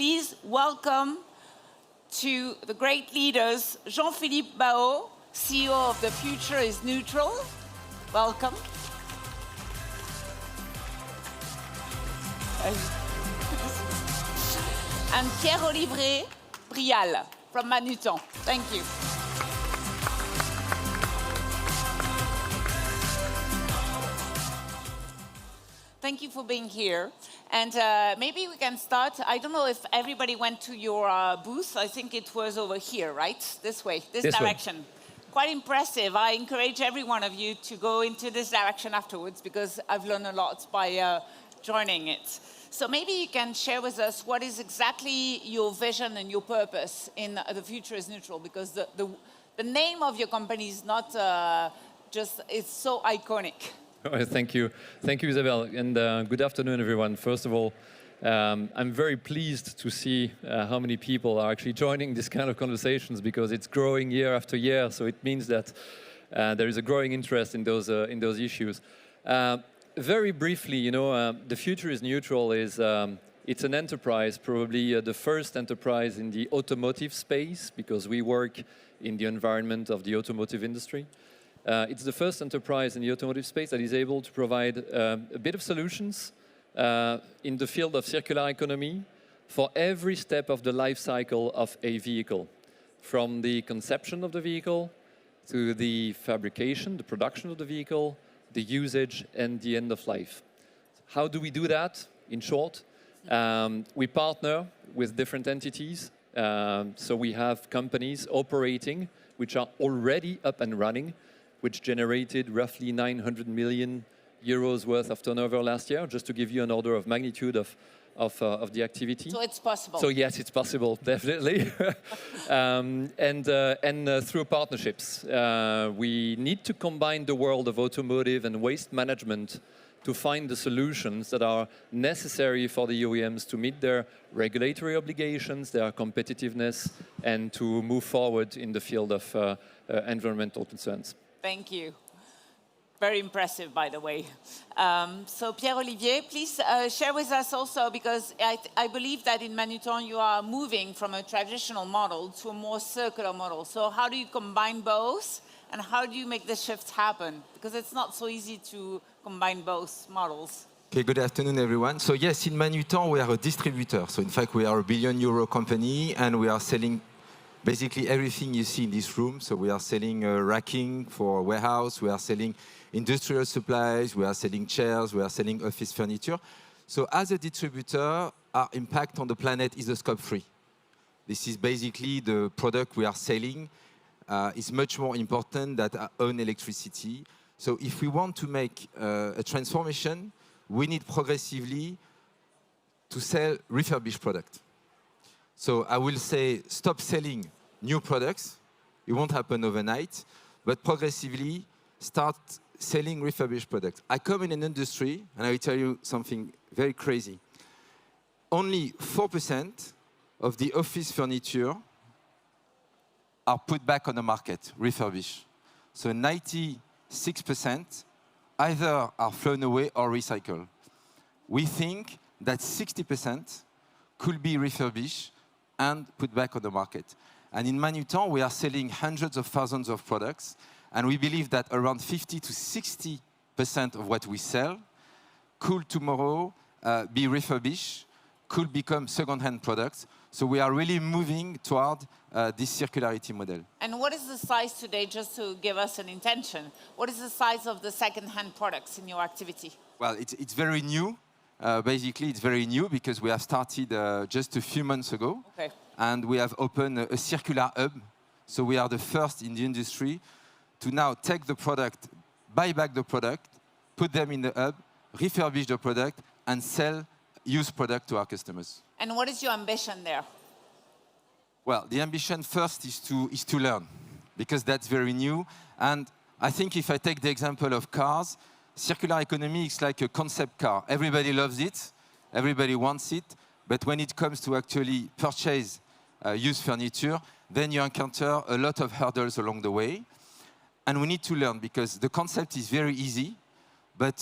please welcome to the great leaders, Jean-Philippe Bahuaud, CEO of The Future is Neutral. Welcome. And Pierre-Olivier Brial from Manutan. Thank you. Thank you for being here. And maybe we can start. I don't know if everybody went to your booth. I think it was over here, right? This way, this direction. Quite impressive. I encourage every one of you to go into this direction afterwards because I've learned a lot by joining it. So maybe you can share with us what is exactly your vision and your purpose in The Future is Neutral, because the name of your company is not just, it's so iconic. Oh, thank you. Thank you, Isabel. And good afternoon, everyone. First of all, I'm very pleased to see how many people are actually joining this kind of conversations, because it's growing year after year. So it means that there is a growing interest in those issues. Very briefly, you know, The Future is Neutral is it's an enterprise, probably the first enterprise in the automotive space, because we work in the environment of the automotive industry. It's the first enterprise in the automotive space that is able to provide a bit of solutions in the field of circular economy for every step of the life cycle of a vehicle, from the conception of the vehicle to the fabrication, the production of the vehicle, the usage, and the end of life. How do we do that? In short, we partner with different entities. So we have companies operating which are already up and running, which generated roughly 900 million euros worth of turnover last year, just to give you an order of magnitude of the activity. So it's possible. So yes, it's possible, definitely. and through partnerships. We need to combine the world of automotive and waste management to find the solutions that are necessary for the OEMs to meet their regulatory obligations, their competitiveness, and to move forward in the field of environmental concerns. Thank you. Very impressive, by the way. So Pierre-Olivier, please share with us also, because I believe that in Manutan you are moving from a traditional model to a more circular model. So how do you combine both, and how do you make the shift happen? Because it's not so easy to combine both models. Okay, good afternoon, everyone. So yes, in Manutan we are a distributor. So in fact we are a €1 billion company, and we are selling basically everything you see in this room. So we are selling racking for warehouse, we are selling industrial supplies, we are selling chairs, we are selling office furniture. So as a distributor, our impact on the planet is a scope 3. This is basically the product we are selling is much more important than our own electricity. So if we want to make a transformation, we need progressively to sell refurbished product. So I will say stop selling new products. It won't happen overnight, but progressively start selling refurbished products. I come in an industry, and I will tell you something very crazy. Only 4% of the office furniture are put back on the market, refurbished. So 96% either are thrown away or recycled. We think that 60% could be refurbished and put back on the market. And in Manutan, we are selling hundreds of thousands of products, and we believe that around 50 to 60% of what we sell could tomorrow be refurbished, could become second-hand products. So we are really moving toward this circularity model. And what is the size today, just to give us an intention? What is the size of the second-hand products in your activity? Well, it's very new. Basically, it's very new because we have started just a few months ago. Okay. And we have opened a circular hub. So we are the first in the industry to now take the product, buy back the product, put them in the hub, refurbish the product, and sell used product to our customers. And what is your ambition there? Well, the ambition first is to learn, because that's very new. And I think if I take the example of cars, circular economy is like a concept car. Everybody loves it, everybody wants it, but when it comes to actually purchase used furniture, then you encounter a lot of hurdles along the way. And we need to learn, because the concept is very easy, but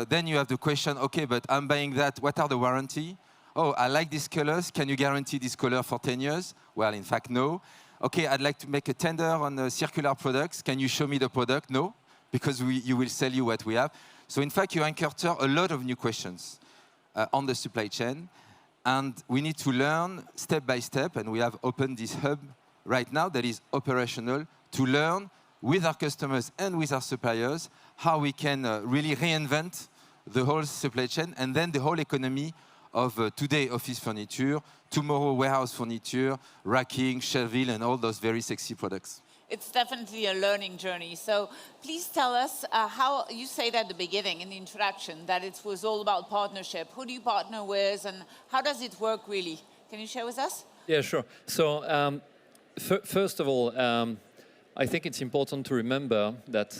then you have the question, okay, but I'm buying that, what are the warranty? oh, I like these colors. Can you guarantee this color for 10 years? Well, in fact, no. Okay, I'd like to make a tender on circular products. Can you show me the product? No, because you will sell you what we have. So in fact, you encounter a lot of new questions on the supply chain. And we need to learn step by step. And we have opened this hub right now that is operational to learn with our customers and with our suppliers how we can really reinvent the whole supply chain and then the whole economy of today office furniture, tomorrow warehouse furniture, racking, shelving, and all those very sexy products. It's definitely a learning journey. So please tell us how you said at the beginning in the introduction that it was all about partnership. Who do you partner with and how does it work really? Can you share with us? Yeah, sure. So first of all, I think it's important to remember that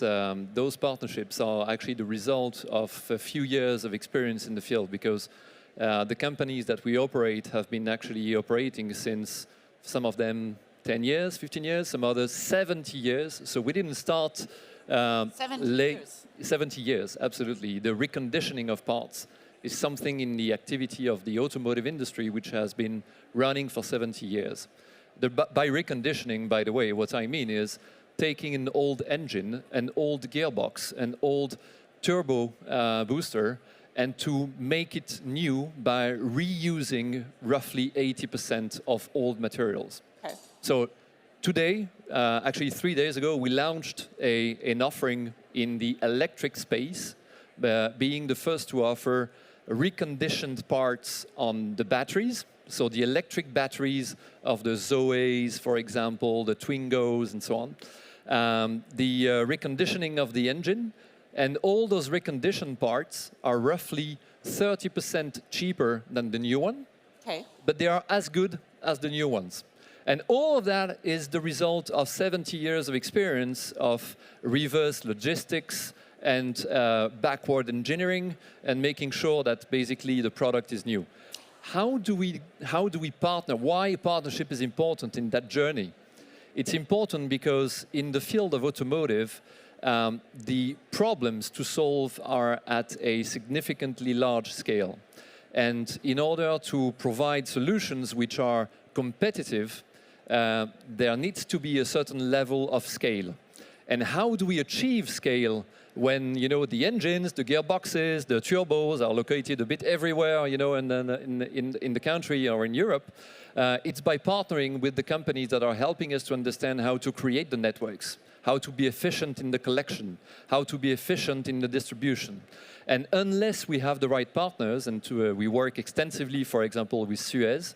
those partnerships are actually the result of a few years of experience in the field because the companies that we operate have been actually operating since some of them 10 years, 15 years, some others 70 years. So we didn't start 70 years, absolutely. The reconditioning of parts is something in the activity of the automotive industry which has been running for 70 years. By reconditioning, by the way, what I mean is taking an old engine, an old gearbox, an old turbo booster, and to make it new by reusing roughly 80% of old materials. Okay. So today, actually 3 days ago, we launched an offering in the electric space, being the first to offer reconditioned parts on the batteries. So the electric batteries of the Zoes, for example, the Twingos, and so on. The reconditioning of the engine. And all those reconditioned parts are roughly 30% cheaper than the new one. Okay. But they are as good as the new ones. And all of that is the result of 70 years of experience of reverse logistics and backward engineering and making sure that basically the product is new. How do we partner? Why partnership is important in that journey? It's important because in the field of automotive, the problems to solve are at a significantly large scale. And in order to provide solutions which are competitive, there needs to be a certain level of scale. And how do we achieve scale when the engines, the gearboxes, the turbos are located a bit everywhere, in the country or in Europe? It's by partnering with the companies that are helping us to understand how to create the networks, how to be efficient in the collection, how to be efficient in the distribution. And unless we have the right partners, and we work extensively, for example, with Suez,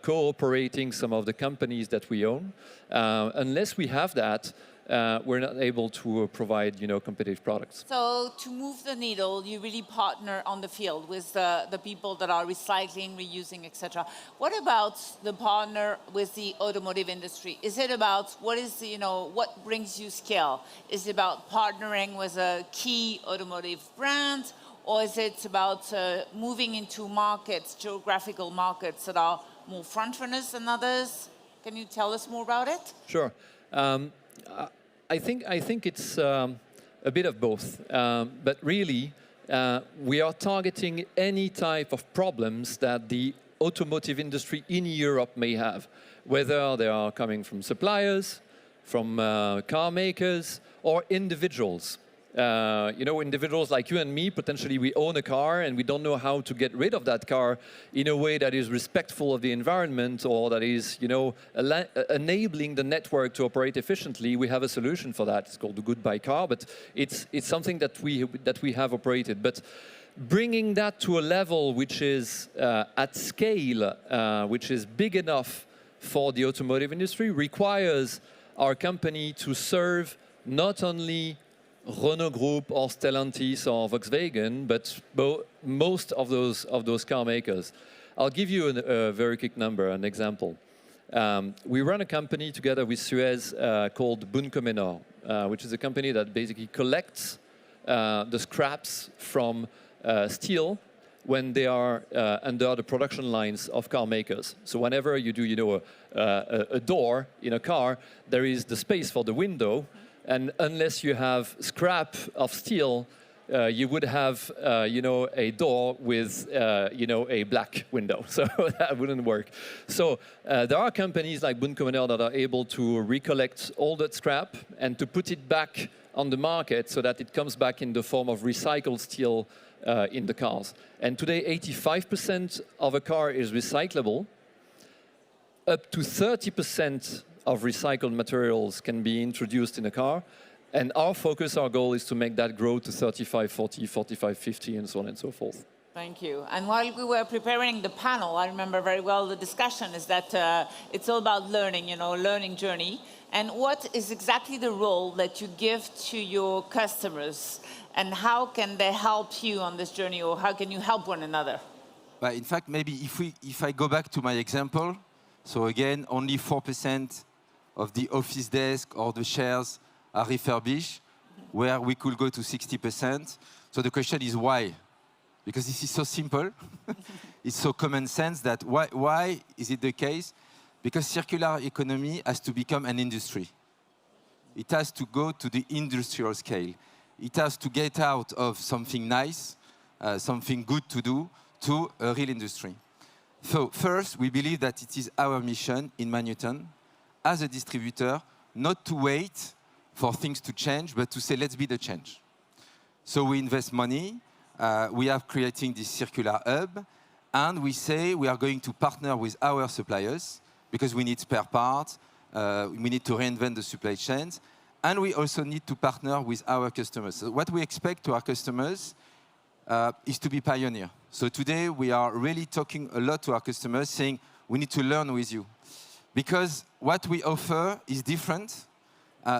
cooperating some of the companies that we own, unless we have that, we're not able to provide, competitive products. So to move the needle, you really partner on the field with the people that are recycling, reusing, etc. What about the partner with the automotive industry? Is it about what brings you scale? Is it about partnering with a key automotive brand, or is it about moving into markets, geographical markets that are more front runners than others? Can you tell us more about it? Sure. I think it's a bit of both, but really we are targeting any type of problems that the automotive industry in Europe may have, whether they are coming from suppliers, from car makers, or individuals. Individuals like you and me, potentially we own a car and we don't know how to get rid of that car in a way that is respectful of the environment or that is, enabling the network to operate efficiently. We have a solution for that. It's called the Goodbye Car, but it's something that we have operated. But bringing that to a level which is at scale, which is big enough for the automotive industry, requires our company to serve not only Renault Group or Stellantis or Volkswagen, but most of those car makers. I'll give you a very quick number, an example. We run a company together with Suez called Buncomenor, which is a company that basically collects the scraps from steel when they are under the production lines of car makers. So whenever you do, a door in a car, there is the space for the window. And unless you have scrap of steel, you would have, a door with, a black window. So that wouldn't work. So there are companies like Bunkommer that are able to recollect all that scrap and to put it back on the market so that it comes back in the form of recycled steel in the cars. And today, 85% of a car is recyclable. Up to 30% of recycled materials can be introduced in a car. And our focus, our goal is to make that grow to 35, 40, 45, 50, and so on and so forth. Thank you. And while we were preparing the panel, I remember very well the discussion is that it's all about learning, learning journey. And what is exactly the role that you give to your customers? And how can they help you on this journey, or how can you help one another? But in fact, maybe if I go back to my example, so again, only 4% of the office desk or the chairs are refurbished, where we could go to 60%. So the question is why? Because this is so simple. It's so common sense that why is it the case? Because circular economy has to become an industry. It has to go to the industrial scale. It has to get out of something nice, something good to do, to a real industry. So first, we believe that it is our mission in Manutan, as a distributor, not to wait for things to change, but to say, let's be the change. So we invest money, we are creating this circular hub, and we say we are going to partner with our suppliers, because we need spare parts, we need to reinvent the supply chains, and we also need to partner with our customers. So what we expect to our customers is to be pioneer. So today we are really talking a lot to our customers, saying we need to learn with you. Because what we offer is different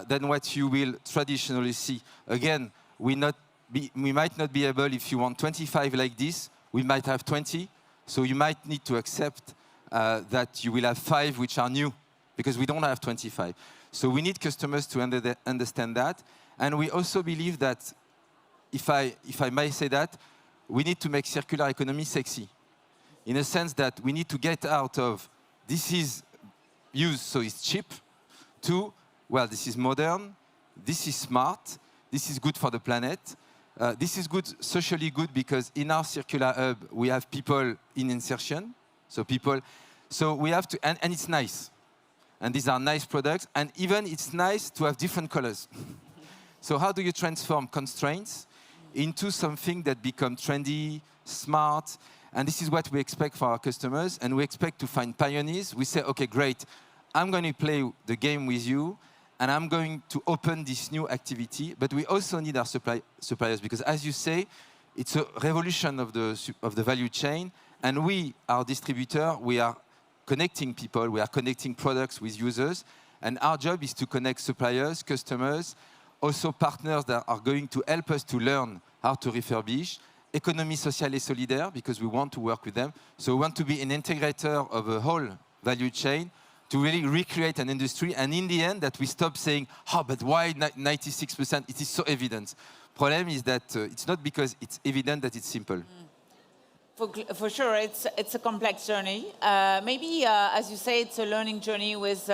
than what you will traditionally see. Again, we might not be able, if you want 25 like this, we might have 20. So you might need to accept that you will have 5 which are new, because we don't have 25. So we need customers to understand that. And we also believe that, if I may say that, we need to make circular economy sexy. In a sense that we need to get out of, this is used so it's cheap, to, well, this is modern, this is smart, this is good for the planet, this is good, socially good, because in our circular hub, we have people in insertion, so we have to, and it's nice. And these are nice products, and even it's nice to have different colors. So how do you transform constraints into something that becomes trendy, smart? And this is what we expect for our customers, and we expect to find pioneers. We say, okay, great, I'm going to play the game with you, and I'm going to open this new activity, but we also need our suppliers, because as you say, it's a revolution of the value chain, and we, our distributor, we are connecting people, we are connecting products with users, and our job is to connect suppliers, customers, also partners that are going to help us to learn how to refurbish, économie sociale et solidaire, because we want to work with them. So we want to be an integrator of a whole value chain to really recreate an industry, and in the end, that we stop saying, but why 96%? It is so evident. Problem is that it's not because it's evident that it's simple. For sure, it's a complex journey. Maybe, as you say, it's a learning journey with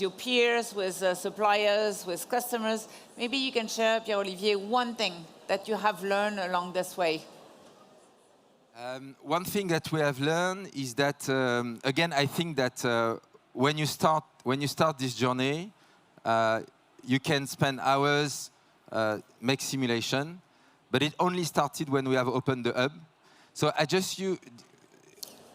your peers, with suppliers, with customers. Maybe you can share, Pierre-Olivier, one thing that you have learned along this way. One thing that we have learned is that, again, I think that when you start this journey, you can spend hours, make simulation, but it only started when we have opened the hub. So I just use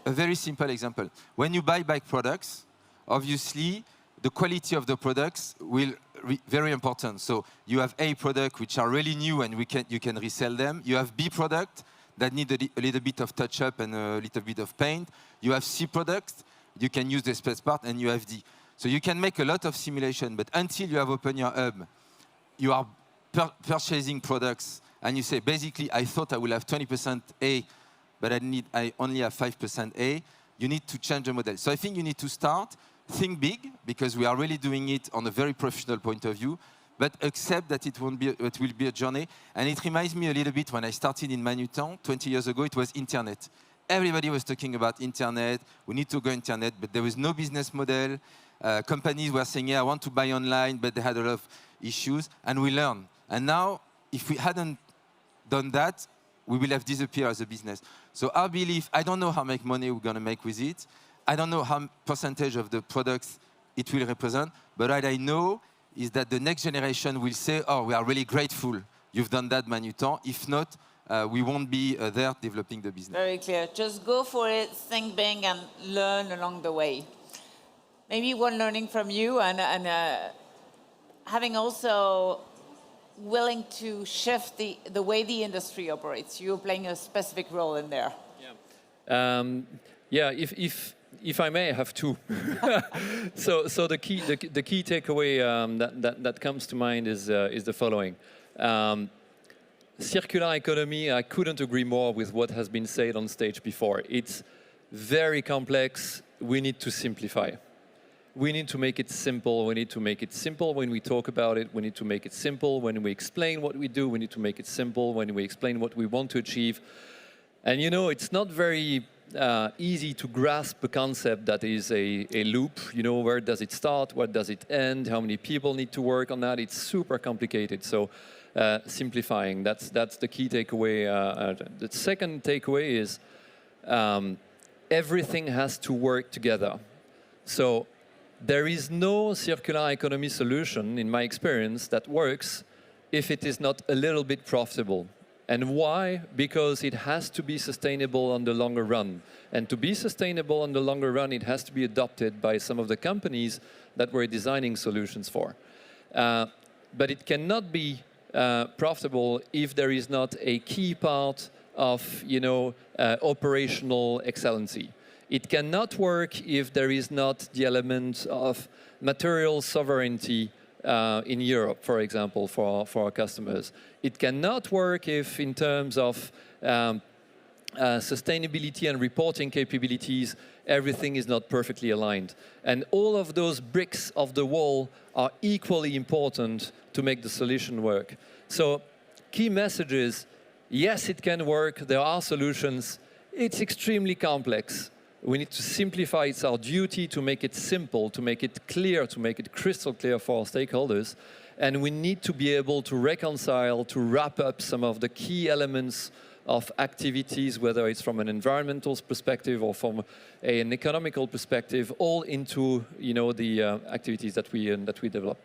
a very simple example. When you buy bike products, obviously, the quality of the products will be very important. So you have A product which are really new and you can resell them. You have B product that need a little bit of touch-up and a little bit of paint. You have C products, you can use the spare part, and you have D. So you can make a lot of simulation, but until you have opened your hub, you are purchasing products, and you say, basically, I thought I will have 20% A, but I only have 5% A. You need to change the model. So I think you need to think big, because we are really doing it on a very professional point of view, but accept that it will be a journey. And it reminds me a little bit when I started in Manutan 20 years ago, it was internet. Everybody was talking about internet, we need to go internet, but there was no business model. Companies were saying, yeah, I want to buy online, but they had a lot of issues, and we learned. And now, if we hadn't done that, we will have disappeared as a business. So our belief, I don't know how much money we're going to make with it. I don't know how percentage of the products it will represent, but what I know is that the next generation will say, oh, we are really grateful you've done that, Manutan. If not, we won't be there developing the business. Very clear. Just go for it, think big, and learn along the way. Maybe one learning from you, and having also willing to shift the way the industry operates. You're playing a specific role in there. Yeah. If I may, I have two. so the key takeaway that comes to mind is the following. Circular economy, I couldn't agree more with what has been said on stage before. It's very complex. We need to simplify. We need to make it simple. We need to make it simple when we talk about it. We need to make it simple when we explain what we do. We need to make it simple when we explain what we want to achieve. And you know, it's not very easy to grasp a concept that is a loop. You know, where does it start? Where does it end? How many people need to work on that? It's super complicated. So simplifying, that's the key takeaway. The second takeaway is everything has to work together. So there is no circular economy solution, in my experience, that works if it is not a little bit profitable. And why? Because it has to be sustainable on the longer run. And to be sustainable on the longer run, it has to be adopted by some of the companies that we're designing solutions for. But it cannot be profitable if there is not a key part of, you know, operational excellency. It cannot work if there is not the element of material sovereignty in Europe, for example, for our customers. It cannot work if, in terms of sustainability and reporting capabilities, everything is not perfectly aligned. And all of those bricks of the wall are equally important to make the solution work. So, key message is, yes, it can work. There are solutions. It's extremely complex. We need to simplify. It's our duty to make it simple, to make it clear, to make it crystal clear for our stakeholders. And we need to be able to reconcile, to wrap up some of the key elements of activities, whether it's from an environmental perspective or from an economical perspective, all into, you know, the activities that we develop.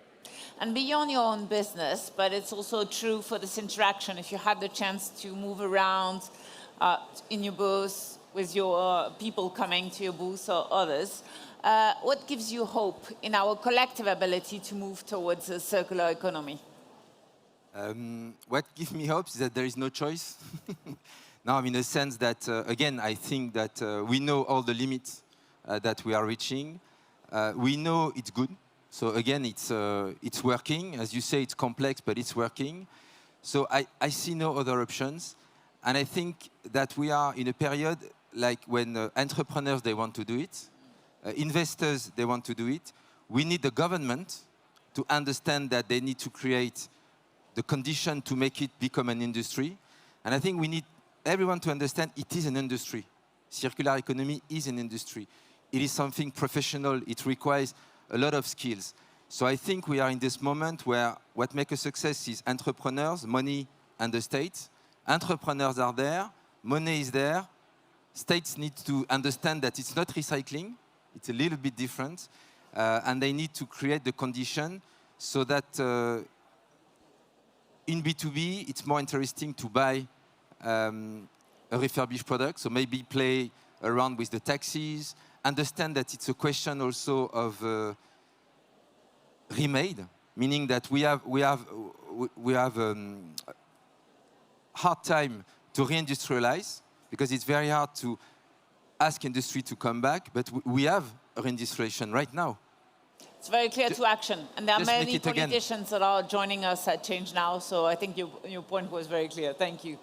And beyond your own business, but it's also true for this interaction. If you had the chance to move around in your booth, with your people coming to your booth or others, what gives you hope in our collective ability to move towards a circular economy? What gives me hope is that there is no choice. Now, in the sense that, again, I think that we know all the limits that we are reaching. We know it's good. So again, it's working. As you say, it's complex, but it's working. So I see no other options. And I think that we are in a period like when entrepreneurs, they want to do it, investors, they want to do it. We need the government to understand that they need to create the condition to make it become an industry. And I think we need everyone to understand it is an industry. Circular economy is an industry. It is something professional. It requires a lot of skills. So I think we are in this moment where what makes a success is entrepreneurs, money, and the state. Entrepreneurs are there, money is there. States need to understand that it's not recycling, it's a little bit different, and they need to create the condition so that in BtoB, it's more interesting to buy a refurbished product, so maybe play around with the taxes, understand that it's a question also of remade, meaning that we have hard time to reindustrialize, because it's very hard to ask industry to come back, but we have reindustrialization right now. It's very clear to action, and there are many politicians that are joining us at ChangeNOW, so I think your point was very clear. Thank you.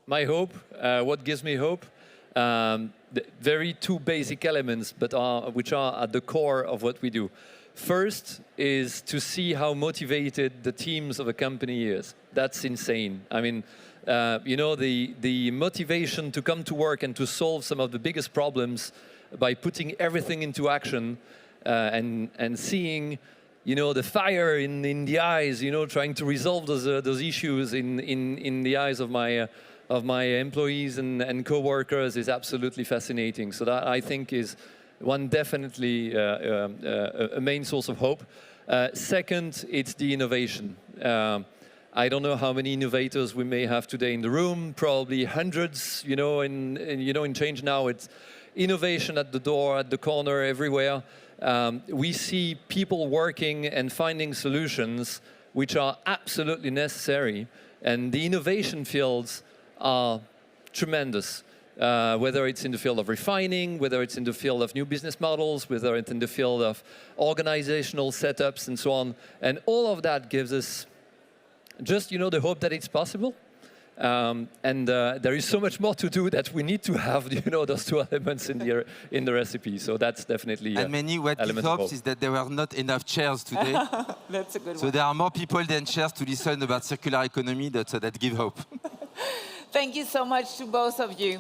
My hope, what gives me hope? Very two basic elements, but which are at the core of what we do. First is to see how motivated the teams of a company is. That's insane. I mean, you know, the motivation to come to work and to solve some of the biggest problems by putting everything into action and seeing the fire in the eyes, trying to resolve those issues in the eyes of my employees and co-workers is absolutely fascinating. So that, I think, is one definitely a main source of hope. Second, it's the innovation. I don't know how many innovators we may have today in the room, probably hundreds, in ChangeNOW, it's innovation at the door, at the corner, everywhere. We see people working and finding solutions which are absolutely necessary, and the innovation fields are tremendous. Whether it's in the field of refining, whether it's in the field of new business models, whether it's in the field of organizational setups and so on. And all of that gives us just, the hope that it's possible. And there is so much more to do that we need to have, those two elements in the recipe. So that's definitely and many what it helps is that there were not enough chairs today. That's a good one. So there are more people than chairs to listen about circular economy that give hope. Thank you so much to both of you.